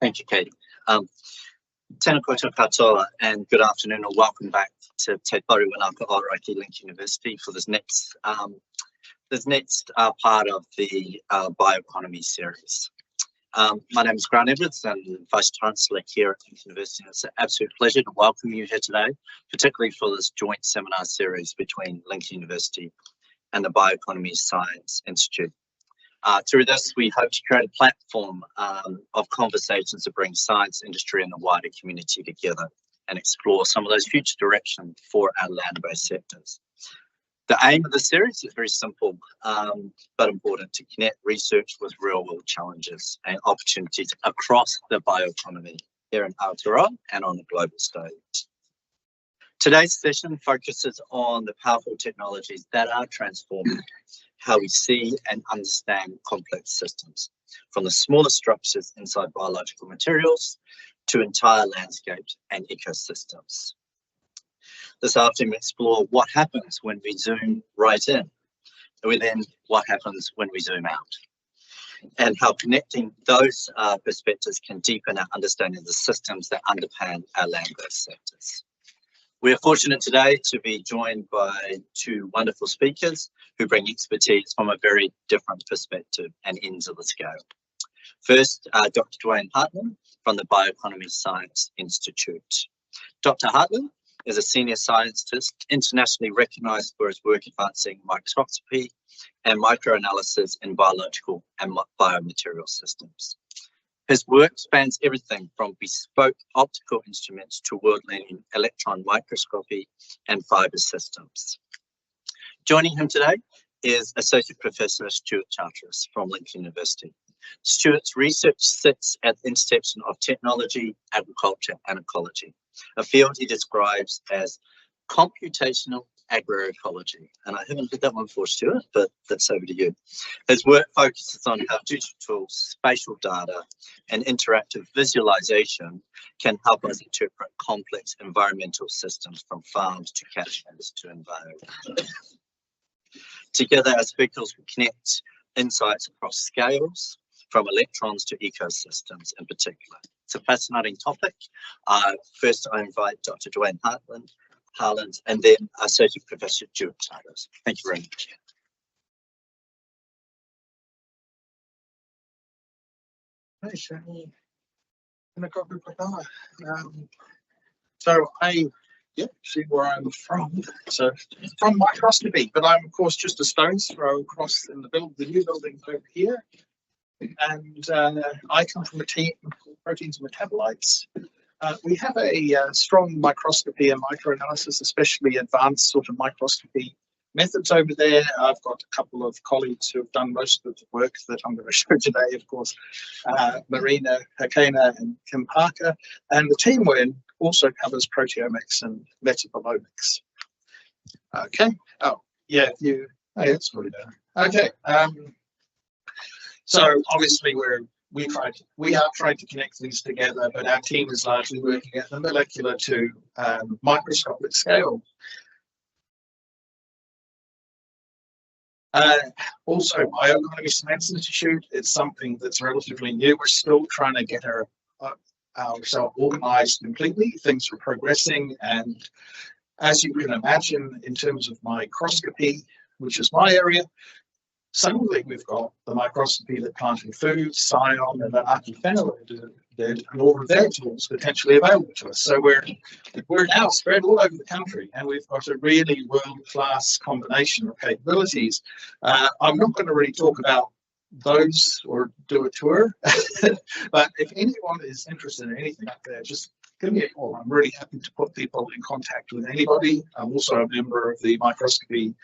Thank you, Katie. Tēnā koutou katoa, and good afternoon or welcome back to Te Toru Whanaka Ōrākei Link University for this next part of the Bioeconomy Series. My name is Grant Edwards, and Vice Chancellor here at Link University. It's an absolute pleasure to welcome you here today, particularly for this joint seminar series between Link University and the Bioeconomy Science Institute. Through this, we hope to create a platform of conversations that bring science, industry and the wider community together and explore some of those future directions for our land-based sectors. The aim of the series is very simple, but important: to connect research with real-world challenges and opportunities across the bioeconomy here in Aotearoa and on the global stage. Today's session focuses on the powerful technologies that are transforming how we see and understand complex systems, from the smallest structures inside biological materials to entire landscapes and ecosystems. This afternoon we explore what happens when we zoom right in, and then what happens when we zoom out, and how connecting those perspectives can deepen our understanding of the systems that underpin our land-based sectors. We are fortunate today to be joined by two wonderful speakers who bring expertise from a very different perspective and ends of the scale. First, Dr. Duane Harland from the Bioeconomy Science Institute. Dr. Harland is a senior scientist internationally recognised for his work advancing microscopy and microanalysis in biological and biomaterial systems. His work spans everything from bespoke optical instruments to world-leading electron microscopy and fibre systems. Joining him today is Associate Professor Stuart Charteris from Link University. Stuart's research sits at the intersection of technology, agriculture and ecology, a field he describes as computational agroecology. And I haven't heard that one before, Stuart, but that's over to you. His work focuses on how digital spatial data and interactive visualization can help us interpret complex environmental systems from farms to catchments to environment. Together, our speakers will connect insights across scales, from electrons to ecosystems in particular. It's a fascinating topic. First, I invite Dr. Duane Harland, and then Associate Professor Stuart Charteris. Thank you very much. So I see where I'm from. So from microscopy, but I'm of course just a stone's throw across in the new building over here. And I come from a team called Proteins and Metabolites. We have a strong microscopy and microanalysis, especially advanced sort of microscopy methods over there. I've got a couple of colleagues who have done most of the work that I'm going to show today, of course, Marina Hakena and Kim Parker. And the team we're in also covers proteomics and metabolomics. Okay. Oh, yeah, that's already done. Okay. So obviously we are trying to connect things together, but our team is largely working at the molecular to microscopic scale. Also, Bioeconomy Science Institute, it's something that's relatively new. We're still trying to get ourselves organised completely. Things are progressing, and as you can imagine, in terms of microscopy, which is my area, suddenly we've got the microscopy that planting foods, Scion and the Archiphenol did, and all of their tools potentially available to us. So we're now spread all over the country, and we've got a really world-class combination of capabilities. I'm not going to really talk about those or do a tour, but if anyone is interested in anything up there, just give me a call. I'm really happy to put people in contact with anybody. I'm also a member of the Microscopy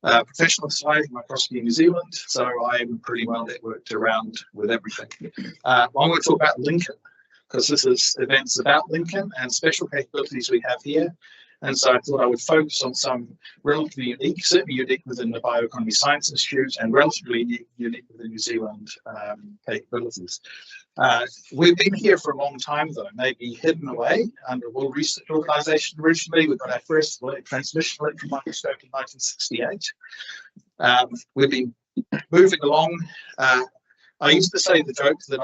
Professional Society, Microscopy New Zealand, so I'm pretty well networked around with everything. I'm going to talk about Lincoln, because this is events about Lincoln and special capabilities we have here. And so I thought I would focus on some relatively unique, certainly unique within the Bioeconomy Science Institute and relatively unique within New Zealand capabilities. We've been here for a long time, though, maybe hidden away under World Research Organisation originally. We got our first transmission electron microscope in 1968. We've been moving along I used to say the joke that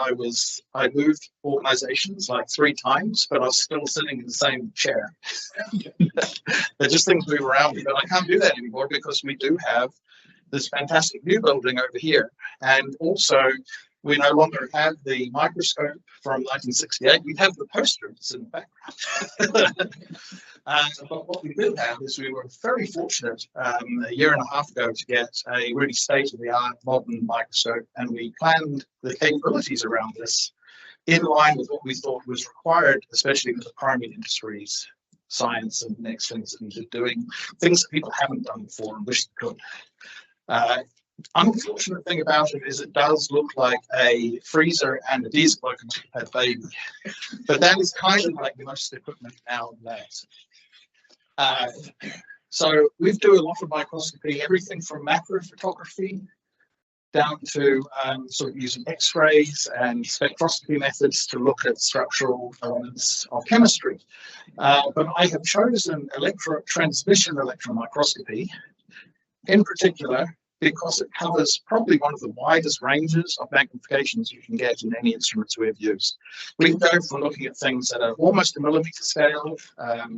I moved organizations like 3 times, but I was still sitting in the same chair. They're just things move around, but I can't do that anymore because we do have this fantastic new building over here. And also, we no longer have the microscope from 1968. We have the poster that's in the background. But what we did have is we were very fortunate a year and a half ago to get a really state-of-the-art modern microscope, and we planned the capabilities around this in line with what we thought was required, especially with the primary industries, science, and next things that needed doing, things that people haven't done before and wish they could. Unfortunate thing about it is it does look like a freezer and a diesel locomotive baby, but that is kind of like most equipment now in that. So we do a lot of microscopy, everything from macro photography down to sort of using X-rays and spectroscopy methods to look at structural elements of chemistry. But I have chosen transmission electron microscopy in particular because it covers probably one of the widest ranges of magnifications you can get in any instruments we've used. We can go from looking at things that are almost a millimeter scale,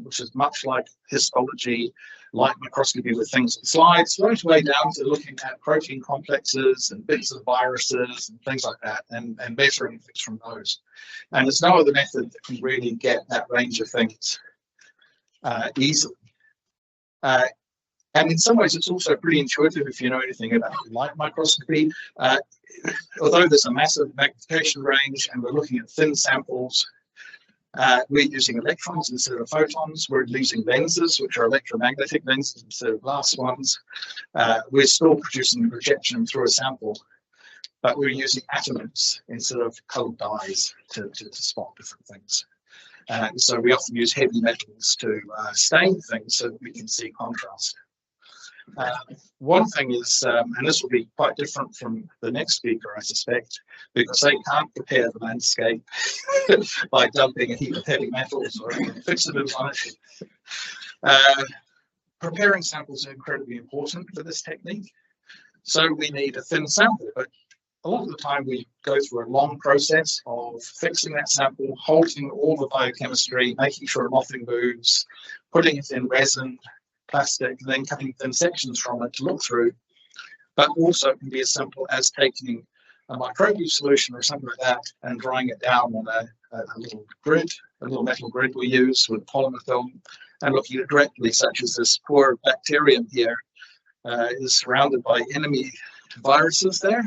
which is much like histology, light microscopy with things and slides, right way down to looking at protein complexes and bits of viruses and things like that, and measuring things from those. And there's no other method that can really get that range of things easily. And in some ways, it's also pretty intuitive if you know anything about light microscopy. Although there's a massive magnification range and we're looking at thin samples, we're using electrons instead of photons. We're using lenses, which are electromagnetic lenses instead of glass ones. We're still producing a projection through a sample, but we're using atoms instead of colored dyes to spot different things. So we often use heavy metals to stain things so that we can see contrast. One thing is, and this will be quite different from the next speaker, I suspect, because they can't prepare the landscape by dumping a heap of heavy metals or fixatives on it. Preparing samples are incredibly important for this technique. So we need a thin sample, but a lot of the time we go through a long process of fixing that sample, halting all the biochemistry, making sure nothing moves, putting it in resin, plastic, and then cutting thin sections from it to look through. But also it can be as simple as taking a microbial solution or something like that and drying it down on a little grid, a little metal grid we use with polymer film, and looking at it directly, such as this poor bacterium here is surrounded by enemy viruses there.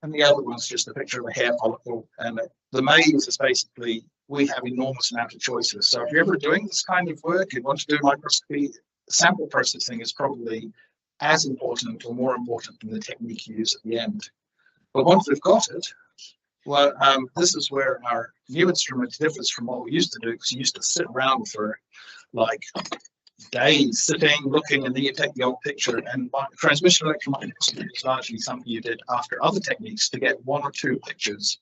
And the other one's just a picture of a hair follicle. And the maze is basically, we have enormous amount of choices. So if you're ever doing this kind of work, you want to do microscopy, sample processing is probably as important or more important than the technique you use at the end. But once we've got it, well, this is where our new instrument differs from what we used to do, because you used to sit around for like days sitting, looking, and then you take the old picture. And transmission electron microscopy is largely something you did after other techniques to get 1 or 2 pictures.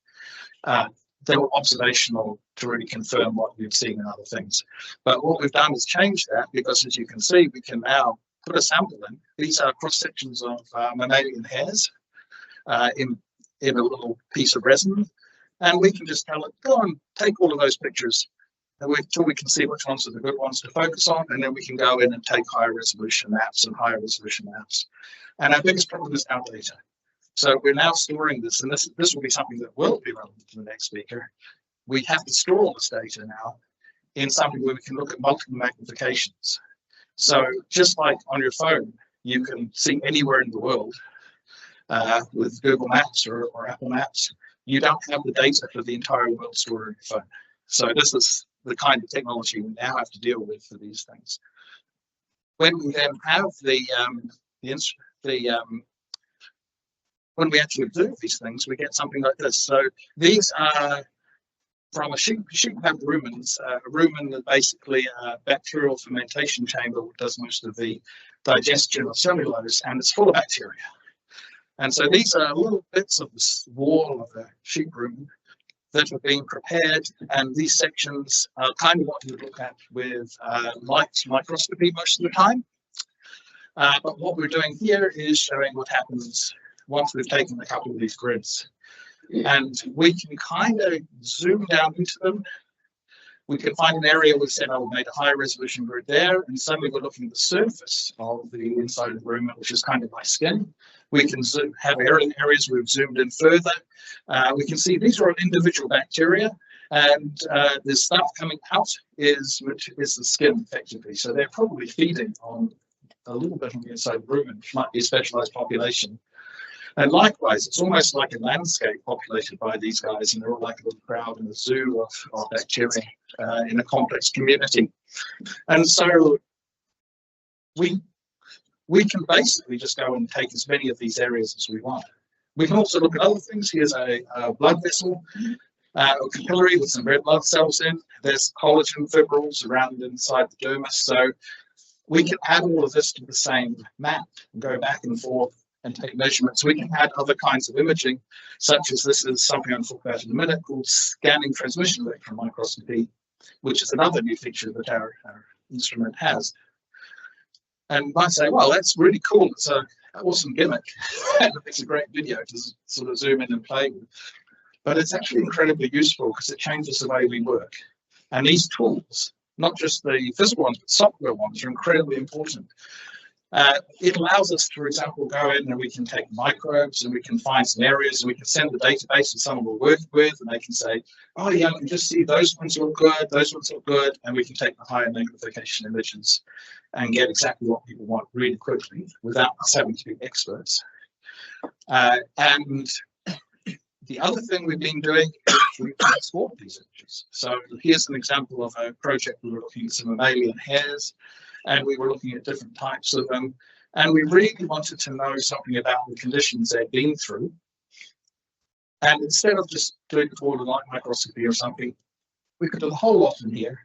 They were observational to really confirm what we've seen in other things. But what we've done is change that, because as you can see, we can now put a sample in. These are cross sections of mammalian hairs in a little piece of resin, and we can just tell it, go on, take all of those pictures until we can see which ones are the good ones to focus on, and then we can go in and take higher resolution maps and higher resolution maps. And our biggest problem is our data. So we're now storing this, and this will be something that will be relevant to the next speaker. We have to store all this data now in something where we can look at multiple magnifications. So just like on your phone, you can see anywhere in the world with Google Maps or Apple Maps. You don't have the data for the entire world stored on your phone. So this is the kind of technology we now have to deal with for these things. When we then have when we actually observe these things, we get something like this. So these are from a sheep have rumens. A rumen is basically a bacterial fermentation chamber that does most of the digestion of cellulose, and it's full of bacteria. And so these are little bits of this wall of a sheep rumen that are being prepared, and these sections are kind of what you look at with light microscopy most of the time. But what we're doing here is showing what happens once we've taken a couple of these grids. And we can kind of zoom down into them. We can find an area we said, oh, we made a high resolution grid there, and suddenly we're looking at the surface of the inside of the rumen, which is kind of like skin. We can have areas we've zoomed in further. We can see these are individual bacteria, and the stuff coming out is the skin, effectively. So they're probably feeding on a little bit on the inside of the rumen, which might be a specialized population. And likewise, it's almost like a landscape populated by these guys, and they're all like a little crowd in a zoo of bacteria in a complex community. And so we can basically just go and take as many of these areas as we want. We can also look at other things. Here's a blood vessel, a capillary with some red blood cells in. There's collagen fibrils around inside the dermis. So we can add all of this to the same map and go back and forth and take measurements. We can add other kinds of imaging, such as this is something I'll talk about in a minute, called scanning transmission electron microscopy, which is another new feature that our instrument has. And you might say, well, that's really cool. It's an awesome gimmick. It's a great video to sort of zoom in and play with. But it's actually incredibly useful because it changes the way we work. And these tools, not just the physical ones, but software ones, are incredibly important. It allows us, for example, go in and we can take microbes and we can find some areas and we can send the database to someone we're working with, and they can say, oh yeah, I can just see those ones look good, those ones look good, and we can take the higher magnification images and get exactly what people want really quickly without us having to be experts. And the other thing we've been doing is we transport these images. So here's an example of a project we were looking at some mammalian hairs, and we were looking at different types of them, and we really wanted to know something about the conditions they'd been through. And instead of just doing forward light microscopy or something, we could do the whole lot in here.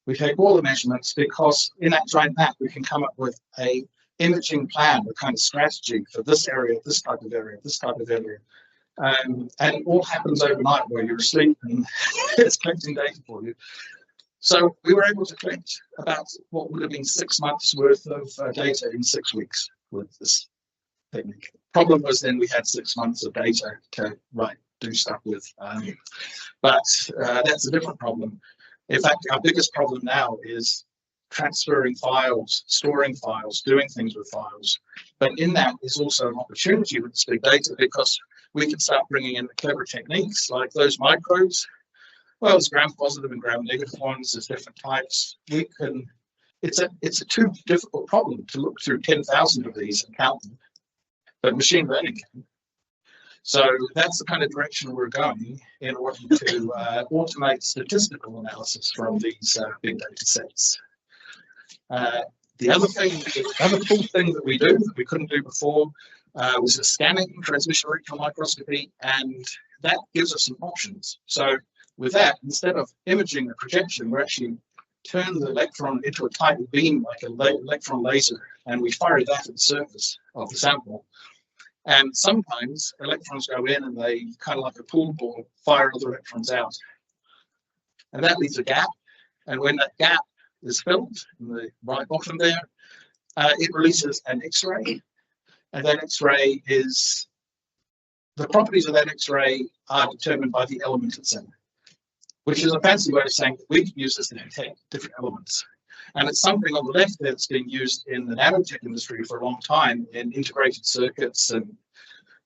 We take all the measurements, because in that giant map we can come up with a imaging plan, a kind of strategy for this area, this type of area, this type of area. And it all happens overnight while you're asleep, and it's collecting data for you. So we were able to collect about what would have been 6 months worth of data in 6 weeks with this technique. Problem was then we had 6 months of data to do stuff with, but that's a different problem. In fact, our biggest problem now is transferring files, storing files, doing things with files. But in that is also an opportunity with this big data, because we can start bringing in the clever techniques like those microbes. Well, there's gram-positive and gram-negative ones. There's different types. We can. It's a too difficult problem to look through 10,000 of these and count them, but machine learning can. So that's the kind of direction we're going in order to automate statistical analysis from these big data sets. The other cool thing that we do that we couldn't do before was the scanning transmission electron microscopy, and that gives us some options. So with that, instead of imaging the projection, we're actually turn the electron into a type of beam, like an electron laser, and we fire that at the surface of the sample. And sometimes electrons go in and they, kind of like a pool ball, fire other electrons out. And that leaves a gap. And when that gap is filled in the right bottom there, it releases an X-ray. And that X-ray is, the properties of that X-ray are determined by the element it's in, which is a fancy way of saying that we can use this to detect different elements. And it's something on the left there that's been used in the nanotech industry for a long time in integrated circuits and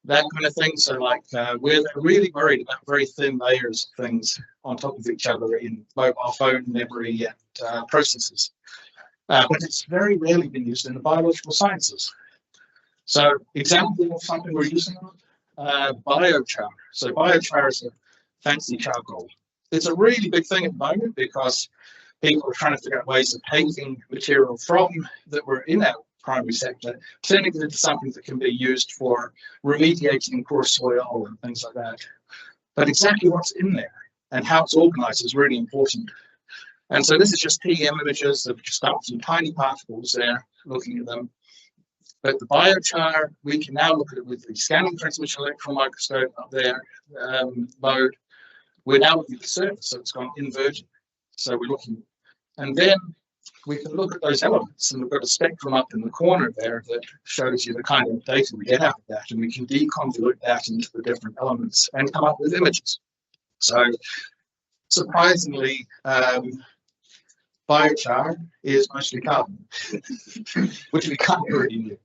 that kind of thing. So like we're really worried about very thin layers of things on top of each other in mobile phone memory and processors. But it's very rarely been used in the biological sciences. So example of something we're using, biochar. So biochar is a fancy charcoal. It's a really big thing at the moment because people are trying to figure out ways of taking material from that were in our primary sector, turning it into something that can be used for remediating poor soil and things like that. But exactly what's in there and how it's organized is really important. And so this is just TEM images of just some tiny particles there, looking at them. But the biochar, we can now look at it with the scanning transmission electron microscope up there mode. We're now looking at the surface, so it's gone inverted. So we're looking, and then we can look at those elements, and we've got a spectrum up in the corner there that shows you the kind of data we get out of that, and we can deconvolute that into the different elements and come up with images. So surprisingly, biochar is mostly carbon, which we can't already knew.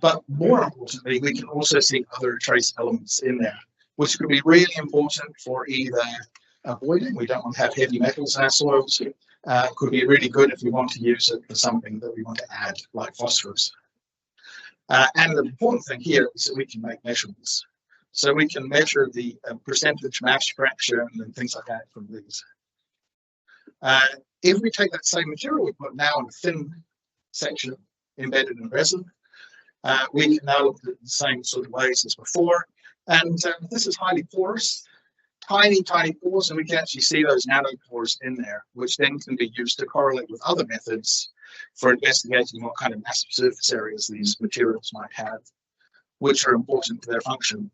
But more importantly, we can also see other trace elements in there, which could be really important for either avoiding, we don't want to have heavy metals in our soils, could be really good if we want to use it for something that we want to add, like phosphorus. And the important thing here is that we can make measurements. So we can measure the percentage mass fraction and things like that from these. If we take that same material we put now in a thin section embedded in resin, we can now look at the same sort of ways as before. And this is highly porous, tiny pores, and we can actually see those nanopores in there, which then can be used to correlate with other methods for investigating what kind of massive surface areas these materials might have, which are important to their function.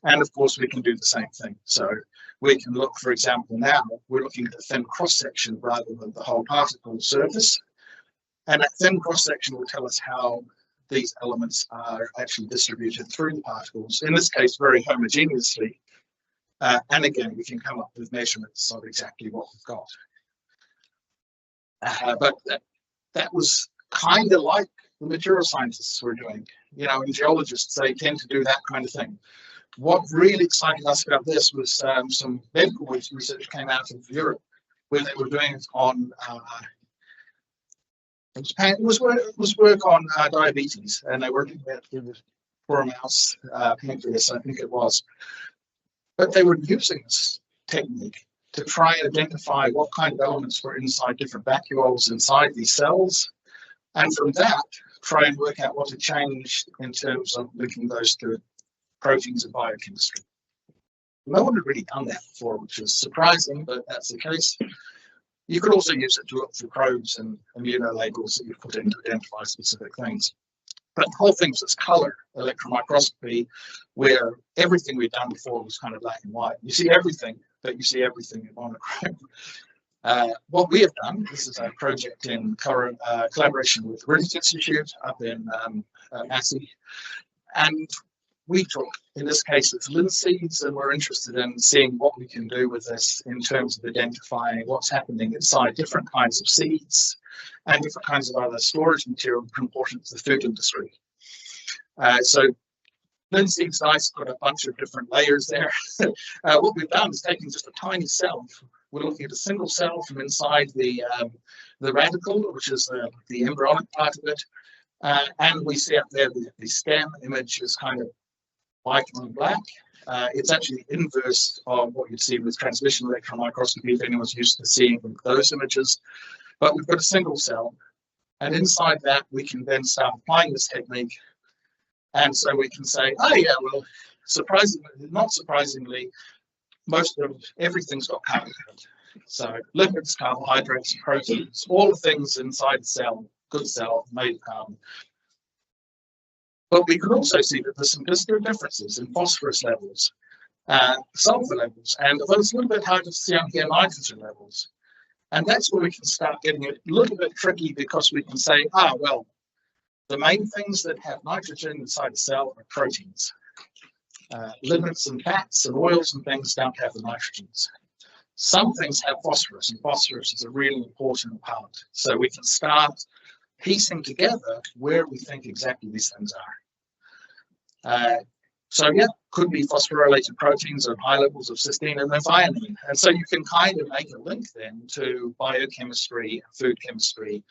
And of course, we can do the same thing. So we can look, for example, now we're looking at a thin cross-section rather than the whole particle surface. And that thin cross-section will tell us how these elements are actually distributed through the particles, in this case, very homogeneously. And again, we can come up with measurements of exactly what we've got. But that was kind of like the material scientists were doing. You know, and geologists, they tend to do that kind of thing. What really excited us about this was some medical research came out of Europe, where they were doing it on it was work on diabetes, and they were looking at for a mouse pancreas, I think it was. But they were using this technique to try and identify what kind of elements were inside different vacuoles inside these cells, and from that, try and work out what had changed in terms of linking those to proteins and biochemistry. No one had really done that before, which is surprising, but that's the case. You could also use it to look for probes and immunolabels that you put in to identify specific things. But the whole thing was this color electron microscopy, where everything we'd done before was kind of black and white. You see everything, but you see everything in monochrome. What we have done, this is a project in collaboration with the British Institute up in Massey, and we took, in this case, it's linseeds, and we're interested in seeing what we can do with this in terms of identifying what's happening inside different kinds of seeds and different kinds of other storage material important to the food industry. So linseed's nice, got a bunch of different layers there. What we've done is taken just a tiny cell. We're looking at a single cell from inside the radicle, which is the embryonic part of it. And we see up there the stem image is kind of white on black. It's actually the inverse of what you'd see with transmission electron microscopy if anyone's used to seeing those images. But we've got a single cell, and inside that we can then start applying this technique. And so we can say, oh yeah, well, surprisingly, not surprisingly, most of everything's got carbon in it. So lipids, carbohydrates, proteins, all the things inside the cell, good cell, made of carbon. But we can also see that there's some differences in phosphorus levels, sulfur levels, and although it's a little bit hard to see on here, nitrogen levels. And that's where we can start getting it a little bit tricky, because we can say, well, the main things that have nitrogen inside the cell are proteins. Lipids and fats and oils and things don't have the nitrogens. Some things have phosphorus, and phosphorus is a really important part. So we can start piecing together where we think exactly these things are. So yeah, could be phosphorylated proteins at high levels of cysteine and methionine. And so you can kind of make a link then to biochemistry, food chemistry,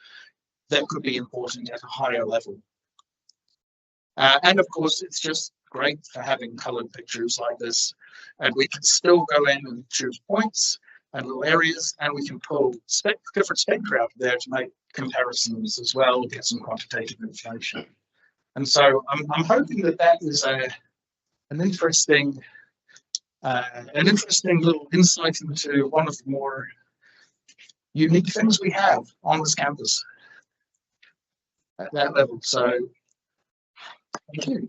that could be important at a higher level. And of course, it's just great for having colored pictures like this. And we can still go in and choose points and little areas, and we can pull different spectra out there to make comparisons as well, get some quantitative information. And so I'm hoping that that is an interesting little insight into one of the more unique things we have on this campus at that level. So thank you.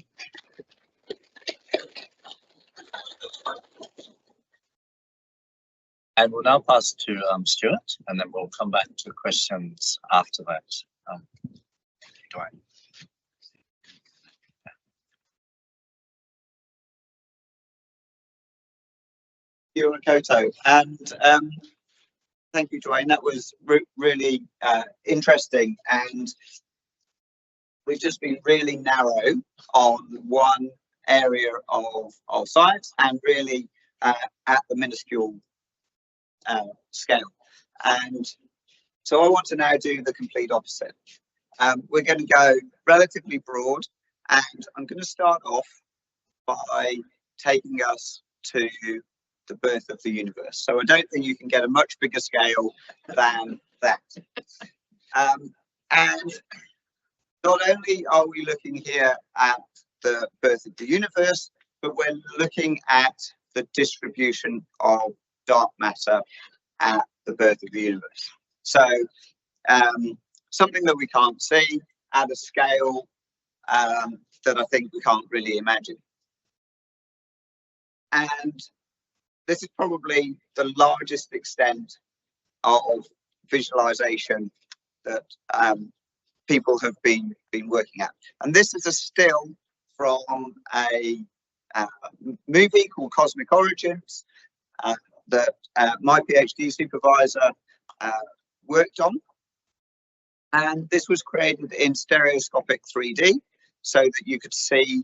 And we'll now pass to Stuart, and then we'll come back to questions after that. Duane. You and Koto, and thank you, Duane. That was really interesting, and we've just been really narrow on one area of science, and really at the minuscule scale. And so I want to now do the complete opposite. We're going to go relatively broad, and I'm going to start off by taking us to the birth of the universe. So I don't think you can get a much bigger scale than that. And not only are we looking here at the birth of the universe, but we're looking at the distribution of dark matter at the birth of the universe. So something that we can't see at a scale that I think we can't really imagine. And this is probably the largest extent of visualization that people have been working at. And this is a still from a movie called Cosmic Origins that my PhD supervisor worked on. And this was created in stereoscopic 3D so that you could see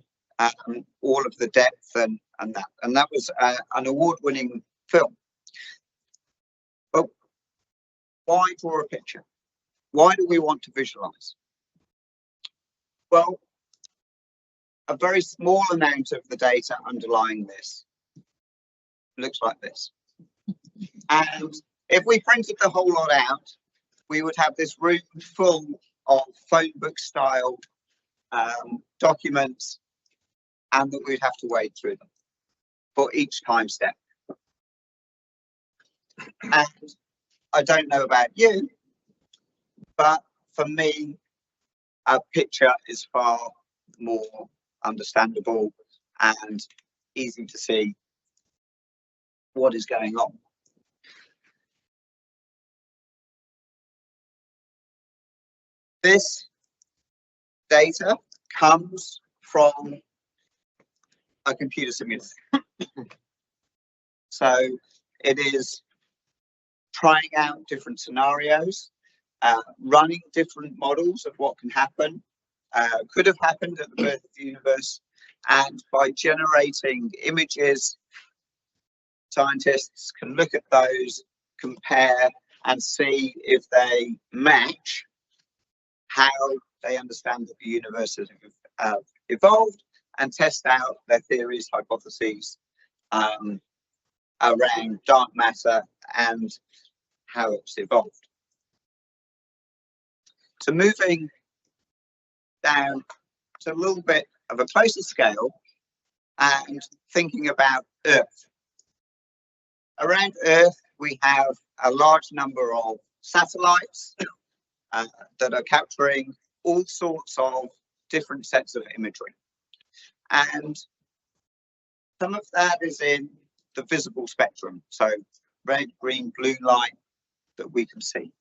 all of the depth and that. And that was an award-winning film. But why draw a picture? Why do we want to visualize? Well, a very small amount of the data underlying this looks like this. And if we printed the whole lot out, we would have this room full of phone book style documents, and that we'd have to wade through them for each time step. And I don't know about you, but for me, a picture is far more understandable and easy to see what is going on. This data comes from a computer simulation. So it is trying out different scenarios, running different models of what can happen, could have happened at the birth of the universe, and by generating images, scientists can look at those, compare, and see if they match how they understand that the universe has evolved, and test out their theories, hypotheses around dark matter and how it's evolved. So moving down to a little bit of a closer scale and thinking about Earth. Around Earth, we have a large number of satellites that are capturing all sorts of different sets of imagery. And some of that is in the visible spectrum, so red, green, blue light that we can see,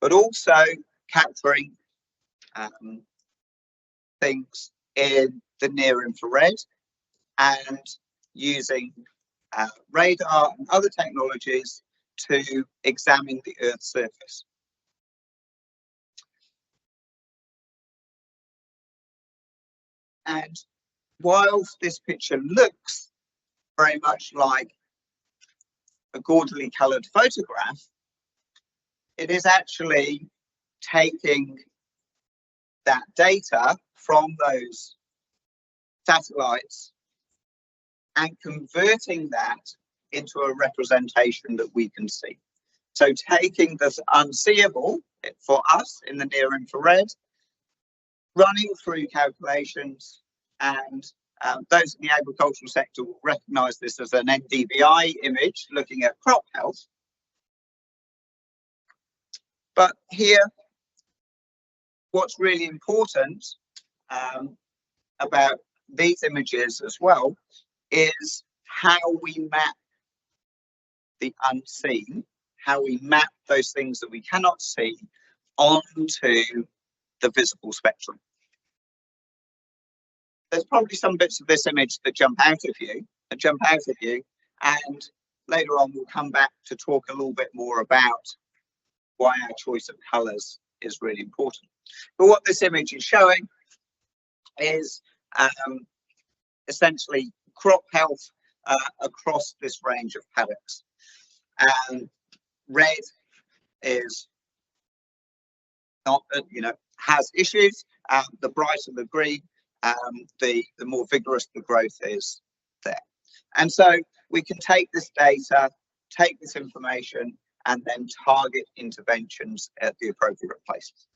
but also capturing things in the near infrared and using radar and other technologies to examine the Earth's surface. And whilst this picture looks very much like a gaudily coloured photograph, it is actually taking that data from those satellites and converting that into a representation that we can see. So taking this unseeable for us in the near infrared, running through calculations, and those in the agricultural sector will recognise this as an NDVI image looking at crop health. But here, what's really important about these images as well is how we map the unseen, how we map those things that we cannot see onto the visible spectrum. There's probably some bits of this image that jump out of you, and later on we'll come back to talk a little bit more about why our choice of colours is really important. But what this image is showing is essentially crop health across this range of paddocks. Red is not, has issues. The brighter the green, the more vigorous the growth is there. And so we can take this data, take this information, and then target interventions at the appropriate places.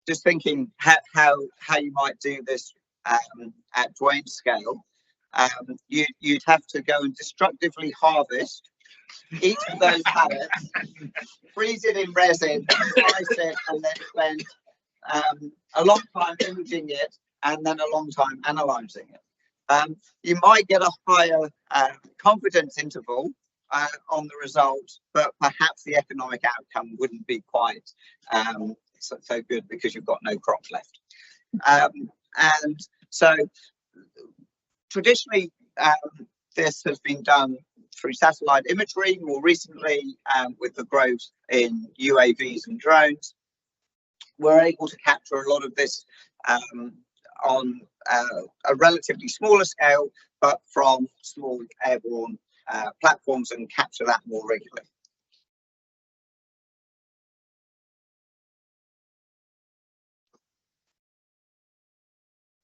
Just thinking how you might do this at Duane scale, you'd have to go and destructively harvest each of those paddocks, freeze it in resin, slice it, and then spend a long time imaging it and then a long time analysing it. You might get a higher confidence interval on the result, but perhaps the economic outcome wouldn't be quite so good because you've got no crop left. And so traditionally, this has been done through satellite imagery. More recently, with the growth in UAVs and drones, we're able to capture a lot of this on a relatively smaller scale, but from small airborne platforms, and capture that more regularly.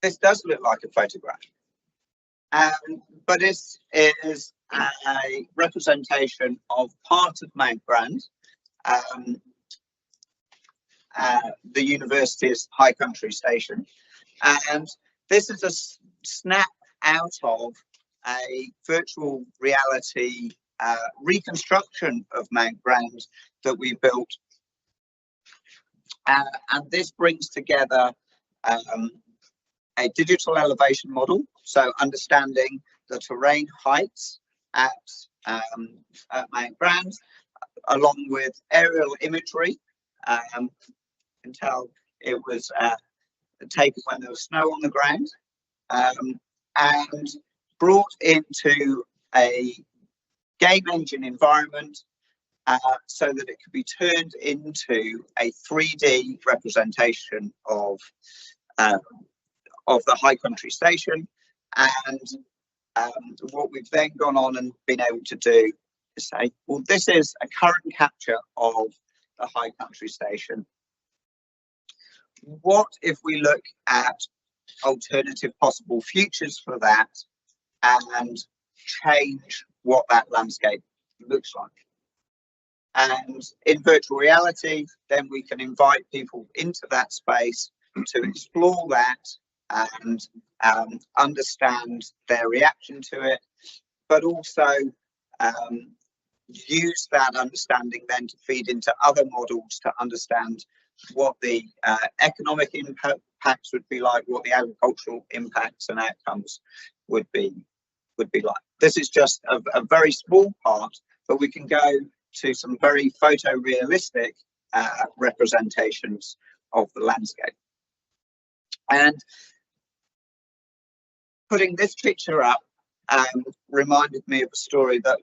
This does look like a photograph, but this is a representation of part of Mount Grande, the university's high country station, and this is a snap out of a virtual reality reconstruction of Mount Grande that we built, and this brings together a digital elevation model, so understanding the terrain heights at Mount Grande, along with aerial imagery. You can tell it was taken when there was snow on the ground, and brought into a game engine environment so that it could be turned into a 3D representation of the high country station. And what we've then gone on and been able to do is say, well, this is a current capture of the high country station. What if we look at alternative possible futures for that and change what that landscape looks like? And in virtual reality, then we can invite people into that space to explore that and understand their reaction to it, but also use that understanding then to feed into other models to understand what the economic impacts would be like, what the agricultural impacts and outcomes would be like. This is just a very small part, but we can go to some very photorealistic representations of the landscape. And putting this picture up reminded me of a story that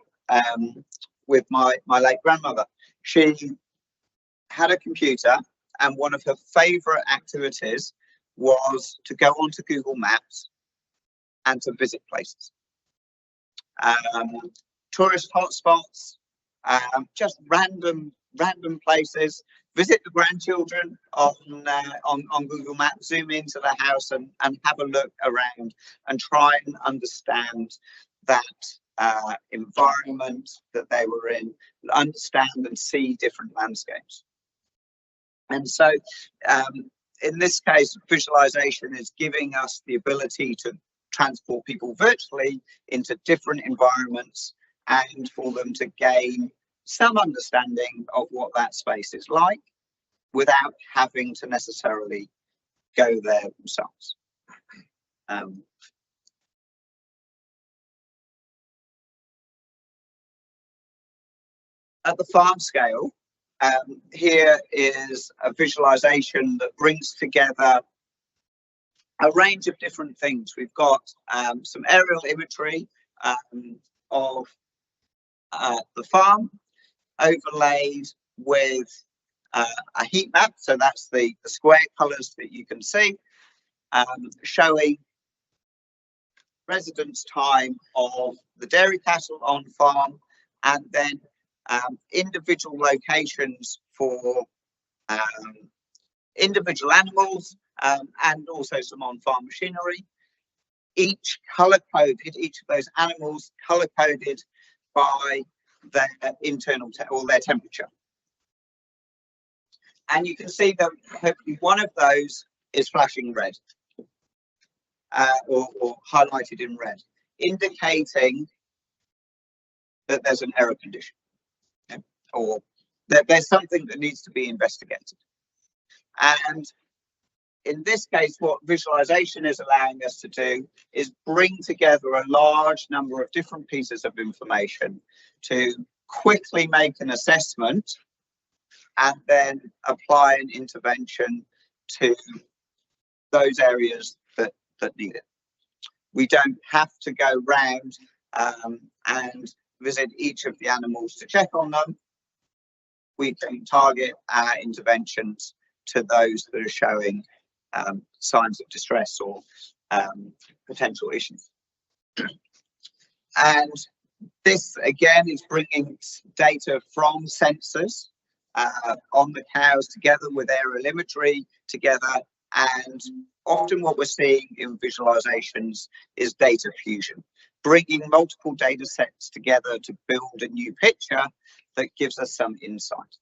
with my late grandmother. She had a computer, and one of her favorite activities was to go onto Google Maps and to visit places, tourist hotspots, just random places. Visit the grandchildren on Google Maps, zoom into the house and have a look around and try and understand that environment that they were in, understand and see different landscapes. And so in this case, visualization is giving us the ability to transport people virtually into different environments and for them to gain some understanding of what that space is like without having to necessarily go there themselves. at the farm scale, here is a visualization that brings together a range of different things. We've got some aerial imagery of the farm overlaid with a heat map. So that's the square colors that you can see, showing residence time of the dairy cattle on farm, and then individual locations for individual animals, and also some on-farm machinery. Each color-coded, each of those animals color-coded by their internal or their temperature. And you can see that hopefully one of those is flashing red, or highlighted in red, indicating that there's an error condition, or that there's something that needs to be investigated. And in this case, what visualization is allowing us to do is bring together a large number of different pieces of information to quickly make an assessment and then apply an intervention to those areas that need it. We don't have to go round and visit each of the animals to check on them. We can target our interventions to those that are showing signs of distress or potential issues. And this again is bringing data from sensors on the cows together with aerial imagery together, and often what we're seeing in visualizations is data fusion, bringing multiple data sets together to build a new picture that gives us some insight.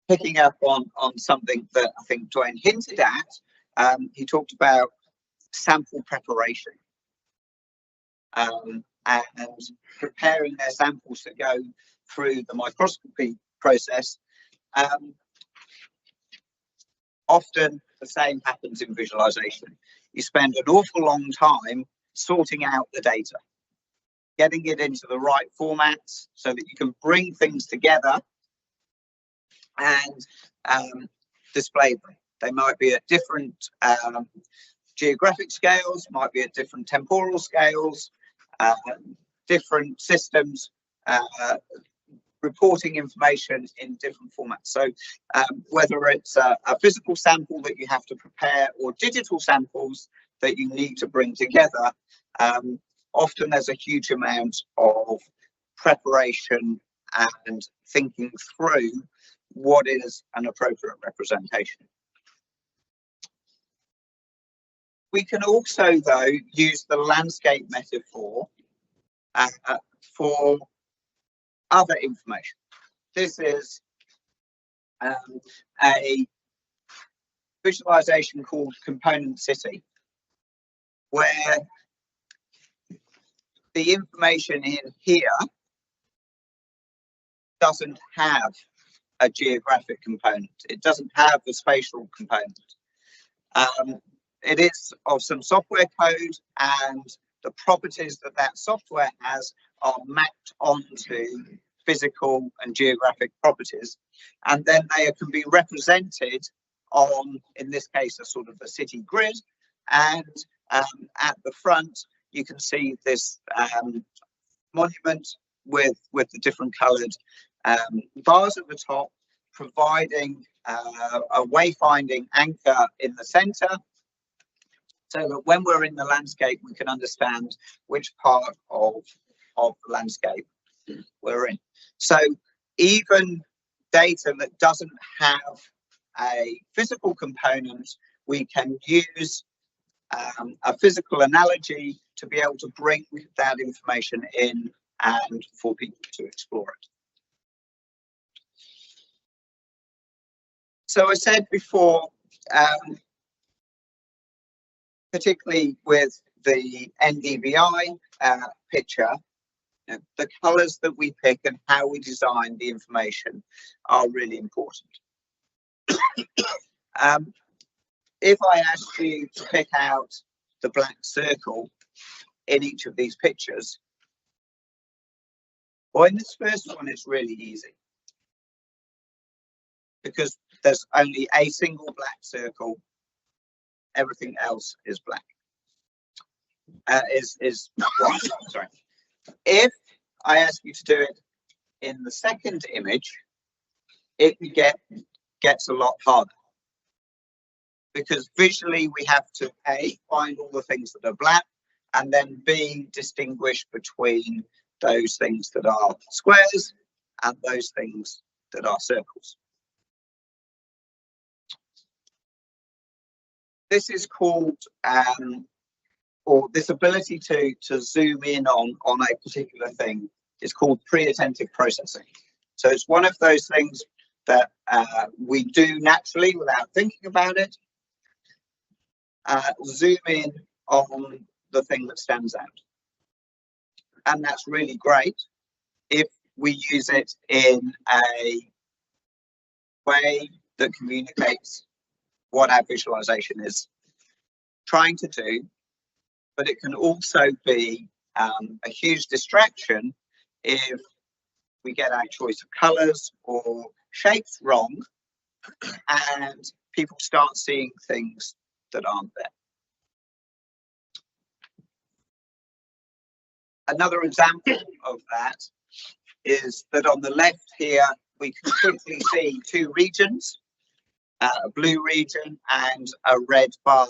Picking up on something that I think Duane hinted at, he talked about sample preparation and preparing their samples to go through the microscopy process. Often the same happens in visualization. You spend an awful long time sorting out the data, getting it into the right formats so that you can bring things together and display them. They might be at different geographic scales, might be at different temporal scales, different systems, reporting information in different formats. So whether it's a physical sample that you have to prepare or digital samples that you need to bring together, often there's a huge amount of preparation and thinking through what is an appropriate representation. We can also, though, use the landscape metaphor for other information. This is a visualization called Component City, where the information in here doesn't have a geographic component. It doesn't have a spatial component. It is of some software code, and the properties that that software has are mapped onto physical and geographic properties, and then they can be represented on, in this case, a sort of a city grid. And at the front, you can see this monument with the different coloured bars at the top, providing a wayfinding anchor in the centre, so that when we're in the landscape, we can understand which part of the landscape we're in. So even data that doesn't have a physical component, we can use a physical analogy to be able to bring that information in and for people to explore it. So I said before, particularly with the NDVI picture, the colours that we pick and how we design the information are really important. If I asked you to pick out the black circle in each of these pictures, Well, in this first one, it's really easy because there's only a single black circle. Everything else is black. Is white. Sorry. If I ask you to do it in the second image, it gets a lot harder because visually we have to A, find all the things that are black, and then B, distinguish between those things that are squares and those things that are circles. This is called, or this ability to zoom in on a particular thing is called pre-attentive processing. So it's one of those things that we do naturally without thinking about it. Zoom in on the thing that stands out. And that's really great if we use it in a way that communicates what our visualization is trying to do, but it can also be a huge distraction if we get our choice of colors or shapes wrong and people start seeing things that aren't there. Another example of that is that on the left here, we can quickly see two regions, a blue region and a red bar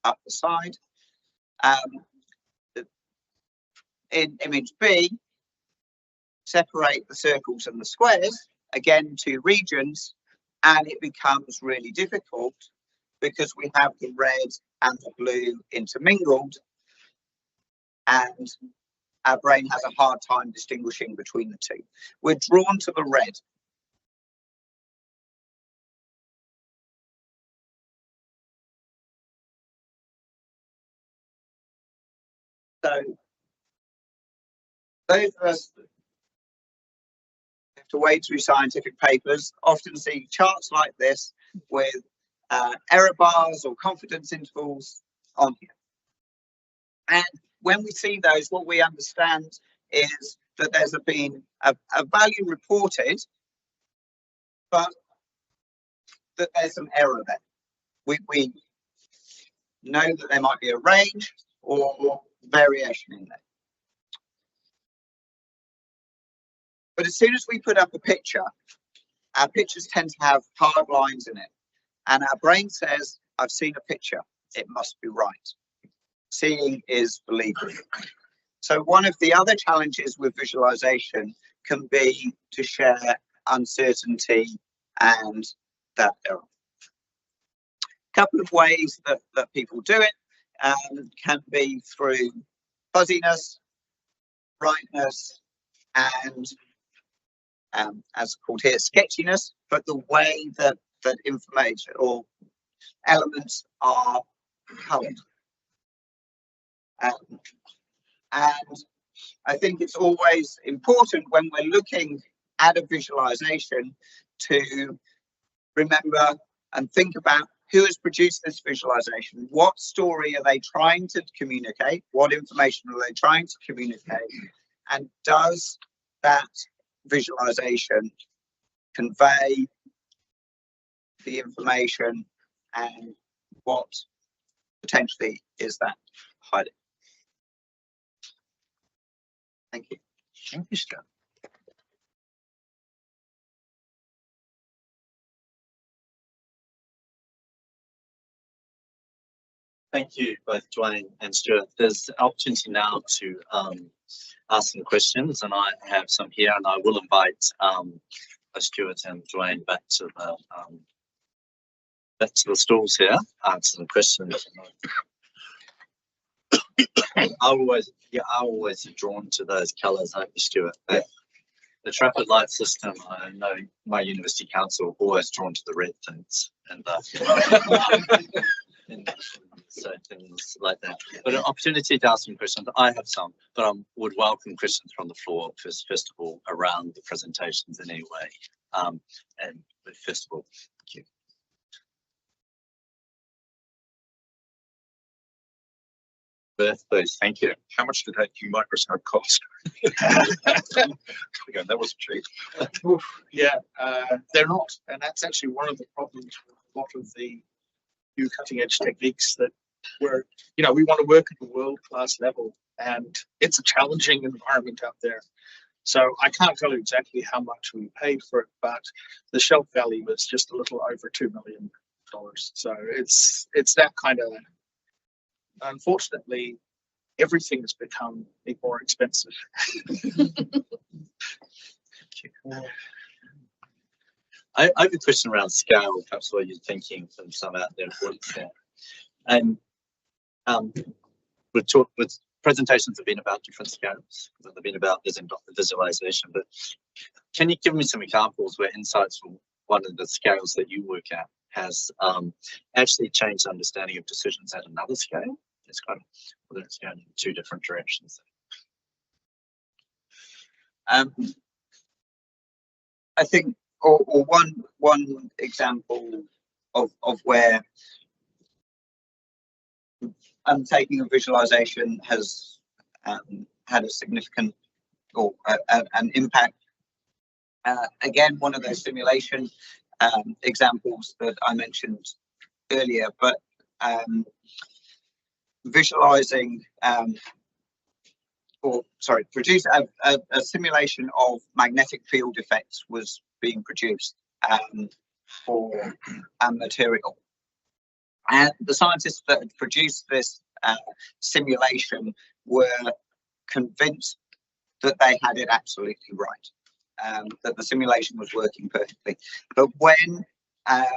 up the side. In image B, separate the circles and the squares, again, two regions, and it becomes really difficult because we have the red and the blue intermingled, and our brain has a hard time distinguishing between the two. We're drawn to the red. So those of us that have to wade through scientific papers often see charts like this with error bars or confidence intervals on here. And when we see those, what we understand is that there's been a value reported, but that there's some error there. We know that there might be a range or variation in there. But as soon as we put up a picture, our pictures tend to have hard lines in it. And our brain says, I've seen a picture, it must be right. Seeing is believing. So one of the other challenges with visualization can be to share uncertainty and that error. A couple of ways that people do it can be through fuzziness, brightness, and as called here, sketchiness, but the way that information or elements are colored. And I think it's always important when we're looking at a visualization to remember and think about who has produced this visualization, what story are they trying to communicate, what information are they trying to communicate, and does that visualization convey the information and what potentially is that hiding. Thank you. Thank you, Stuart. Thank you, both Duane and Stuart. There's an opportunity now to ask some questions, and I have some here, and I will invite Stuart and Duane back to the stalls here, answer some questions. I'm always drawn to those colours, aren't you, Stuart? The traffic light system, I know my university council always drawn to the red things, and so things like that. But an opportunity to ask some questions. I have some, but I would welcome questions from the floor first of all around the presentations in any way. And first of all, thank you. birth, please. Thank you. How much did that new microscope cost? Again, that was cheap. Oof, yeah, they're not, and that's actually one of the problems with a lot of the new cutting-edge techniques that we want to work at a world-class level, and it's a challenging environment out there. So I can't tell you exactly how much we paid for it, but the shelf value was just a little over $2 million. So it's that kind of. Unfortunately, everything has become more expensive. I have a question around scale, perhaps what you're thinking from some out there. And we've talked with presentations have been about different scales. They've been about visualization, but can you give me some examples where insights from one of the scales that you work at has actually changed understanding of decisions at another scale? It's kind of whether it's going in two different directions. I think, or one example of where undertaking a visualization has had a significant or an impact. Again, one of those simulation examples that I mentioned earlier, but visualizing produce a simulation of magnetic field effects was being produced for a material. And the scientists that had produced this simulation were convinced that they had it absolutely right, that the simulation was working perfectly. But when a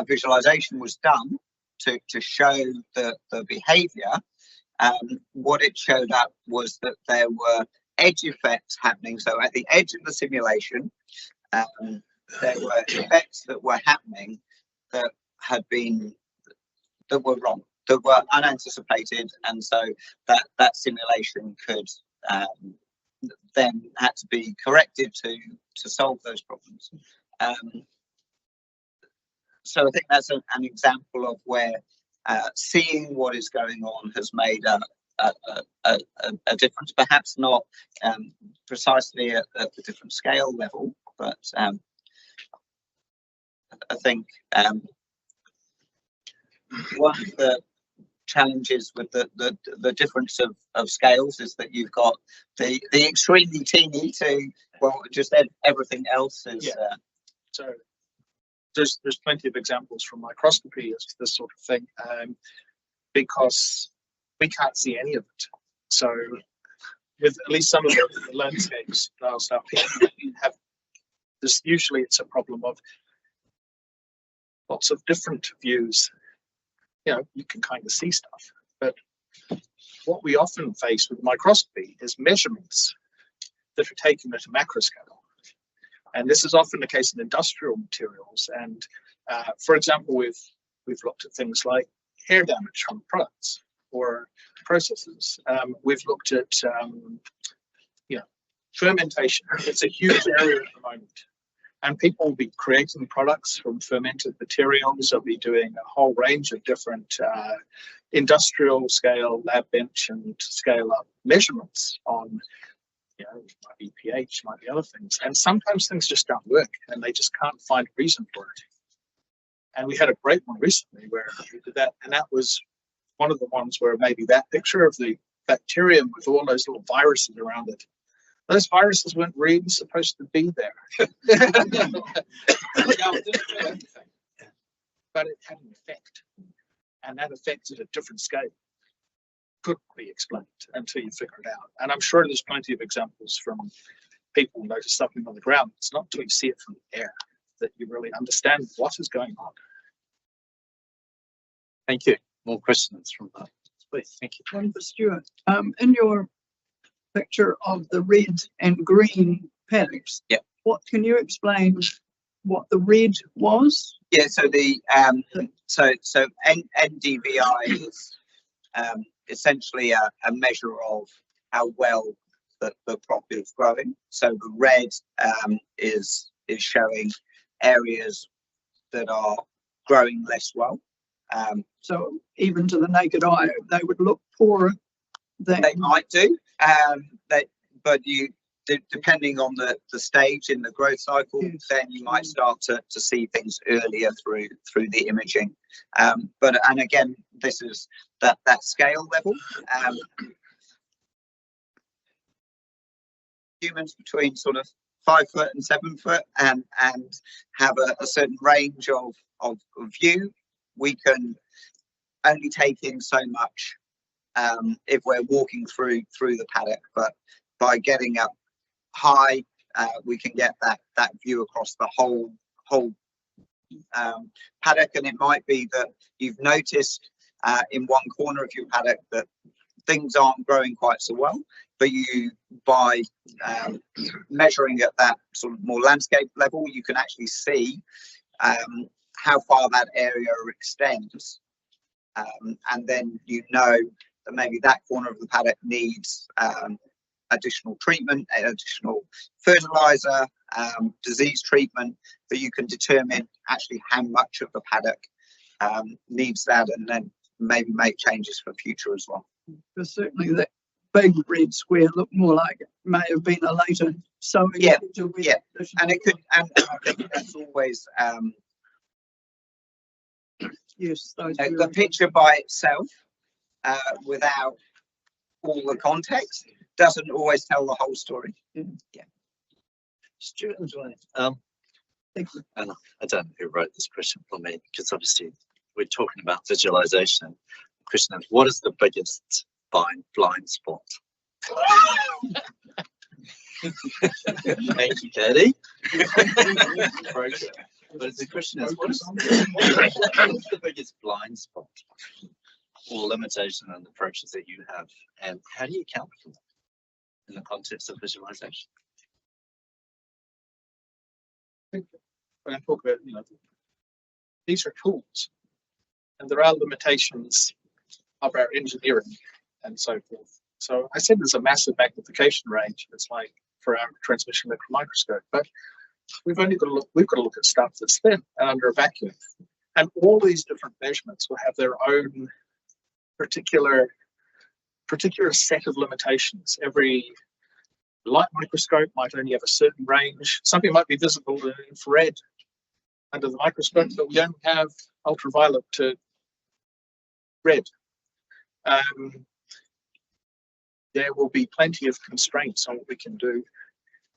visualization was done to show the behavior, what it showed up was that there were edge effects happening. So at the edge of the simulation, there were effects that were happening that were wrong, that were unanticipated, and so that simulation could then had to be corrected to solve those problems. So I think that's an example of where seeing what is going on has made a difference, perhaps not precisely at the different scale level, but I think one of the challenges with the difference of scales is that you've got the extremely teeny to, well, just everything else is. So there's plenty of examples from microscopy as to this sort of thing, because we can't see any of it. So with at least some of the landscapes style stuff, you have this. Usually, it's a problem of lots of different views. You can kind of see stuff, but what we often face with microscopy is measurements that are taken at a macro scale. And this is often the case in industrial materials. And for example, we've looked at things like hair damage from products or processes. We've looked at fermentation. It's a huge area at the moment. And people will be creating products from fermented materials. They'll be doing a whole range of different industrial scale, lab bench, and scale up measurements on, might be pH, might be other things. And sometimes things just don't work, and they just can't find a reason for it. And we had a great one recently where we did that, and that was one of the ones where maybe that picture of the bacterium with all those little viruses around it. Those viruses weren't really supposed to be there. But it had an effect. And that effect at a different scale couldn't be explained until you figure it out. And I'm sure there's plenty of examples from people who notice something on the ground. It's not until you see it from the air that you really understand what is going on. Thank you. More questions from that, please. Thank you. One for Stuart. In your picture of the red and green paddocks. Yeah. What can you explain what the red was? Yeah. So the so NDVI is essentially a measure of how well the crop is growing. So the red is showing areas that are growing less well. So even to the naked eye, they would look poorer than They might do, but depending on the stage in the growth cycle, Yes. then you might start to see things earlier through the imaging. And again, this is that scale level. Humans between sort of 5 foot and 7 foot, and have a certain range of view. We can only take in so much if we're walking through the paddock, but by getting up high, we can get that view across the whole paddock. And it might be that you've noticed in one corner of your paddock that things aren't growing quite so well, but by measuring at that sort of more landscape level, you can actually see how far that area extends, and then you know that maybe that corner of the paddock needs additional treatment, additional fertilizer, disease treatment, but you can determine actually how much of the paddock needs that, and then maybe make changes for future as well. Because certainly that big red square looked more like it may have been a later sowing. Yeah, with yeah. additional- And it could, and I think that's always yes, those the were- picture by itself, without all the context, doesn't always tell the whole story. Stuart and Duane, Thank you. and I don't know who wrote this question for me, because obviously we're talking about visualization. The question is, what is the biggest blind spot? Thank you, Katie. But the question is, what's the biggest blind spot or limitation in the approaches that you have, and how do you account for them in the context of visualization? When I talk about, these are tools, and there are limitations of our engineering and so forth. So I said there's a massive magnification range. It's like for our transmission electron microscope, but we've got to look at stuff that's thin and under a vacuum, and all these different measurements will have their own particular set of limitations. Every light microscope might only have a certain range. Something might be visible in infrared under the microscope, but we only have ultraviolet to red. There will be plenty of constraints on what we can do,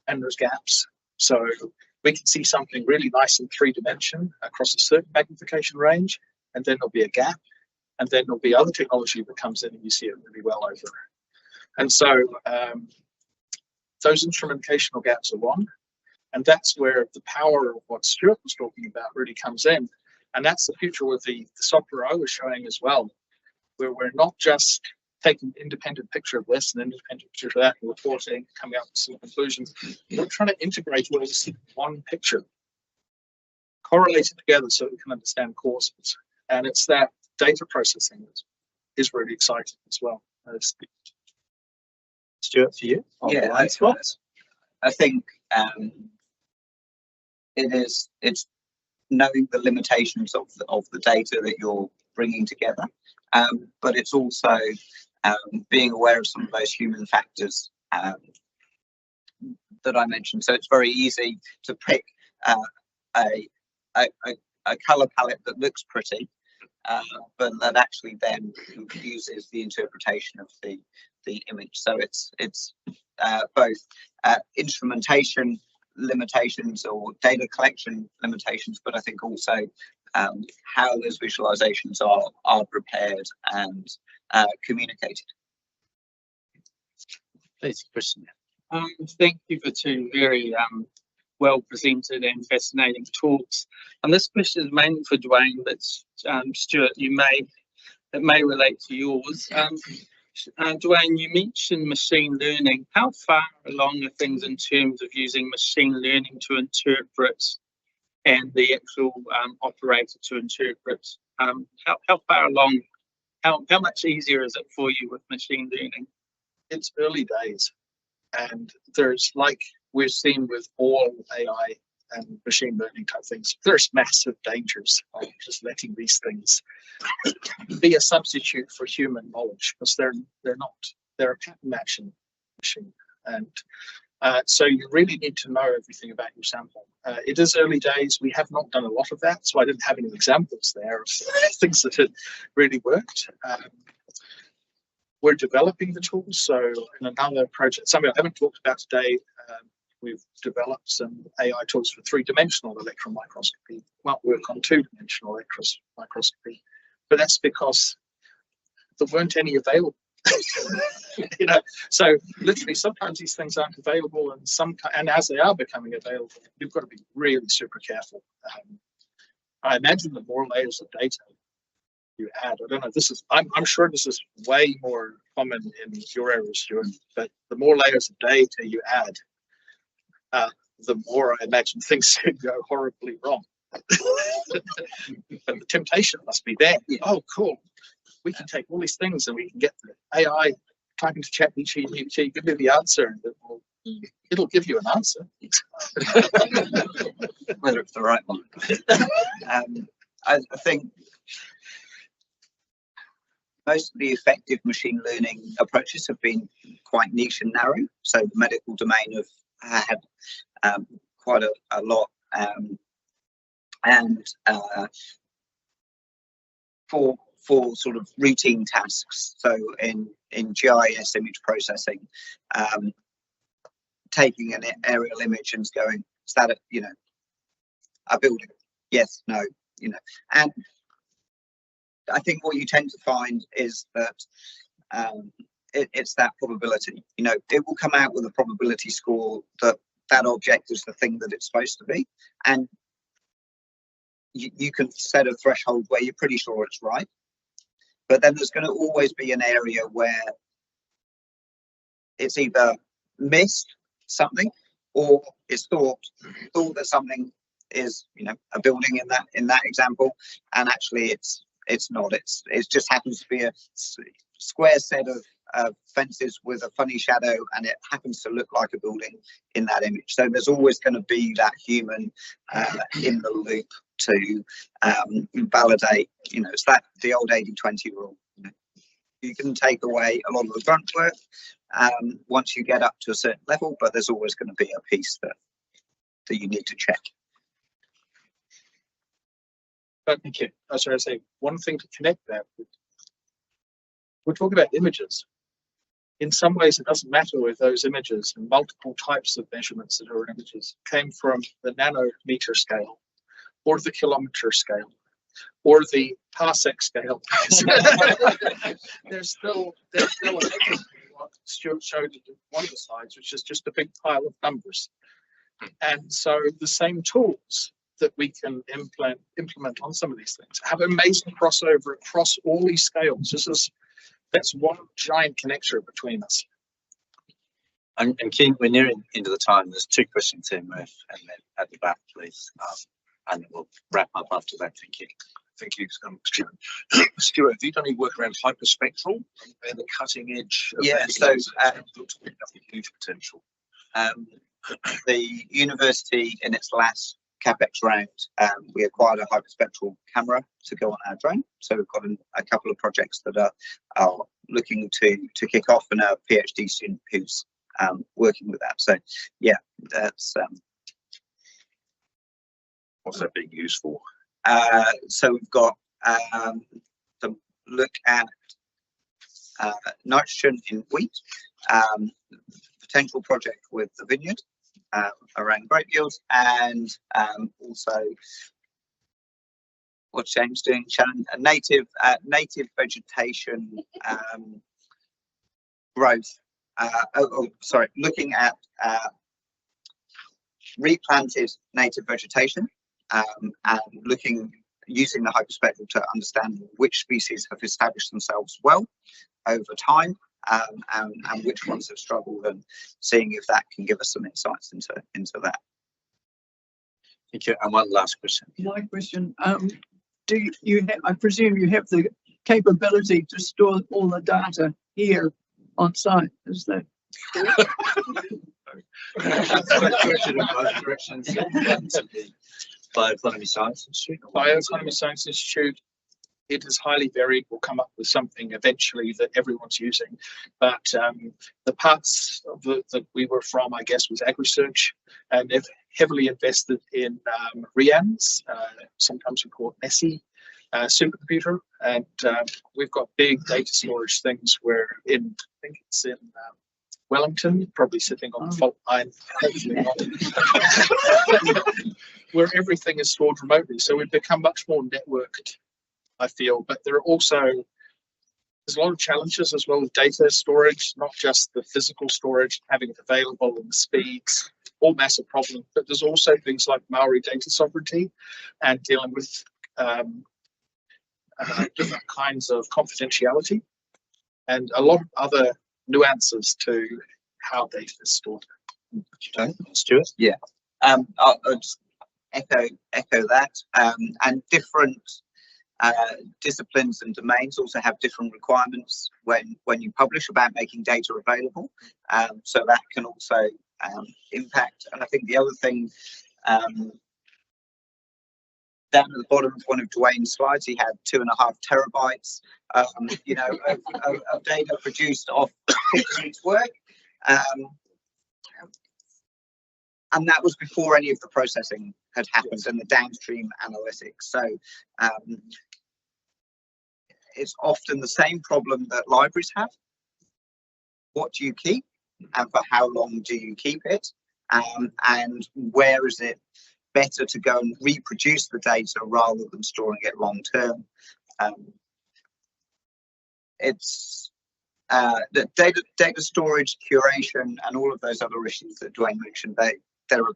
and there's gaps. So we can see something really nice in 3D across a certain magnification range, and then there'll be a gap, and then there'll be other technology that comes in and you see it really well over. And so those instrumentational gaps are one, and that's where the power of what Stuart was talking about really comes in. And that's the future with the software I was showing as well, where we're not just taking an independent picture of this and an independent picture of that and reporting, coming up with some conclusions. We're trying to integrate all this in one picture, correlate it together so we can understand causes. And it's that data processing that is really exciting as well. Stuart, for you? Yeah, I think it's knowing the limitations of the data that you're bringing together, but it's also being aware of some of those human factors that I mentioned. So it's very easy to pick a color palette that looks pretty, but that actually then uses the interpretation of the image. So it's both instrumentation limitations or data collection limitations, but I think also how those visualizations are prepared and communicated. Please, Christian. Thank you for two very well presented and fascinating talks. And this question is mainly for Duane, but Stuart, it may relate to yours. Duane, you mentioned machine learning. How far along are things in terms of using machine learning to interpret and the actual operator to interpret? How far along, how much easier is it for you with machine learning? It's early days, and there's, like we've seen with all AI and machine learning type things. There's massive dangers of just letting these things be a substitute for human knowledge, because they're not. They're a pattern matching machine, and so you really need to know everything about your sample. It is early days. We have not done a lot of that, so I didn't have any examples there of things that had really worked. We're developing the tools. So in another project, something I haven't talked about today, we've developed some AI tools for 3-dimensional electron microscopy. Won't work on 2-dimensional electron microscopy, but that's because there weren't any available. You know, so literally sometimes these things aren't available, and as they are becoming available, you've got to be really super careful. I imagine the more layers of data you add, I don't know, this is, I'm sure this is way more common in your area, Stuart, but the more layers of data you add, the more I imagine things could go horribly wrong. And the temptation must be there. Oh, cool. We can take all these things and we can get the AI typing to ChatGPT, give me the answer, and it'll give you an answer. Whether it's the right one. I think most of the effective machine learning approaches have been quite niche and narrow. So the medical domain have had quite a lot, and for sort of routine tasks. So in GIS image processing, taking an aerial image and going, is that a building? Yes, no, and I think what you tend to find is that it's that probability. It will come out with a probability score that object is the thing that it's supposed to be, and you can set a threshold where you're pretty sure it's right. But then there's going to always be an area where it's either missed something or it's thought that something is, a building in that example, and actually it's not. It just happens to be a square set of fences with a funny shadow, and it happens to look like a building in that image. So there's always going to be that human in the loop to validate. It's the old 80-20 rule. You can take away a lot of the grunt work once you get up to a certain level, but there's always going to be a piece that you need to check. But thank you. I was trying to say one thing to connect that with. We're talking about images. In some ways, it doesn't matter if those images and multiple types of measurements that are in images came from the nanometer scale, or the kilometer scale, or the parsec scale. there's still what Stuart showed at one of the slides, which is just a big pile of numbers. And so the same tools that we can implement on some of these things have amazing crossover across all these scales. That's one giant connector between us. And Ken, we're nearing the end of the time. There's 2 questions here, Murph, and then at the back, please. And then we'll wrap up after that. Thank you. Thank you, Stuart. Stuart, have you done any work around hyperspectral and the cutting edge? Yeah, so looks like huge potential. The university, in its last CapEx round, we acquired a hyperspectral camera to go on our drone. So we've got a couple of projects that are looking to kick off, and a PhD student who's working with that. So yeah, that's what's that being used for? So we've got to look at nitrogen in wheat, potential project with the vineyard around grape yields, and also what James doing, Shannon, a native vegetation growth. Looking at replanted native vegetation, and using the hyperspectral to understand which species have established themselves well over time, and which ones have struggled, and seeing if that can give us some insights into that. Thank you. And one last question. My question, do you have, I presume you have the capability to store all the data here on site, is that correct? Directed in both directions. The Bioeconomy Science Institute. Bioeconomy Science Institute, it is highly varied. We'll come up with something eventually that everyone's using. But the parts of that we were from, I guess, was AgResearch, and they've heavily invested in RIANs, sometimes we call it MESI, supercomputer. And we've got big data storage things where I think it's in Wellington, probably sitting on the fault line, hopefully not, where everything is stored remotely. So we've become much more networked, I feel, but there's a lot of challenges as well with data storage, not just the physical storage, having it available and the speeds, all massive problems, but there's also things like Maori data sovereignty and dealing with different kinds of confidentiality and a lot of other nuances to how data is stored. Okay, Stuart? Yeah, I'll just echo that, and different disciplines and domains also have different requirements when you publish about making data available, so that can also impact. And I think the other thing, down at the bottom of one of Duane's slides, he had 2.5 terabytes, of data produced off 6 weeks' work, and that was before any of the processing had happened and the downstream analytics. So it's often the same problem that libraries have. What do you keep, and for how long do you keep it, and where is it better to go and reproduce the data rather than storing it long term? It's the data storage, curation, and all of those other issues that Duane mentioned. They're a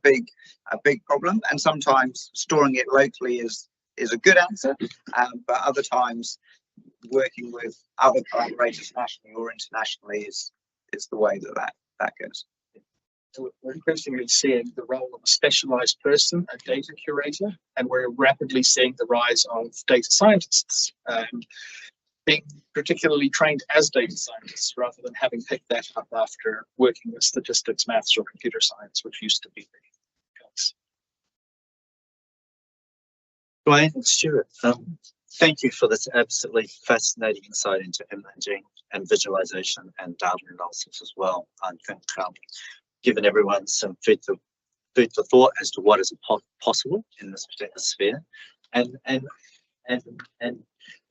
big problem, and sometimes storing it locally is a good answer, but other times working with other collaborators nationally or internationally is the way that goes. We're increasingly seeing the role of a specialized person, a data curator, and we're rapidly seeing the rise of data scientists being particularly trained as data scientists rather than having picked that up after working with statistics, maths, or computer science, which used to be the case. Duane and Stuart, thank you for this absolutely fascinating insight into imaging and visualization and data analysis as well. I think given everyone some food for thought as to what is possible in this particular sphere, and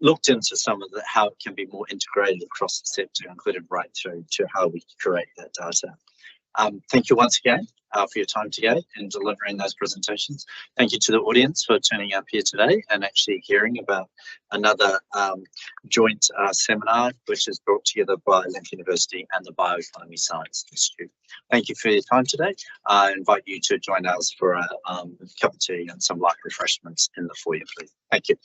looked into some of how it can be more integrated across the sector, included right through to how we create that data. Thank you once again for your time today and delivering those presentations. Thank you to the audience for turning up here today and actually hearing about another joint seminar which is brought together by Link University and the Bioeconomy Science Institute. Thank you for your time today. I invite you to join us for a cup of tea and some light refreshments in the foyer, please. Thank you.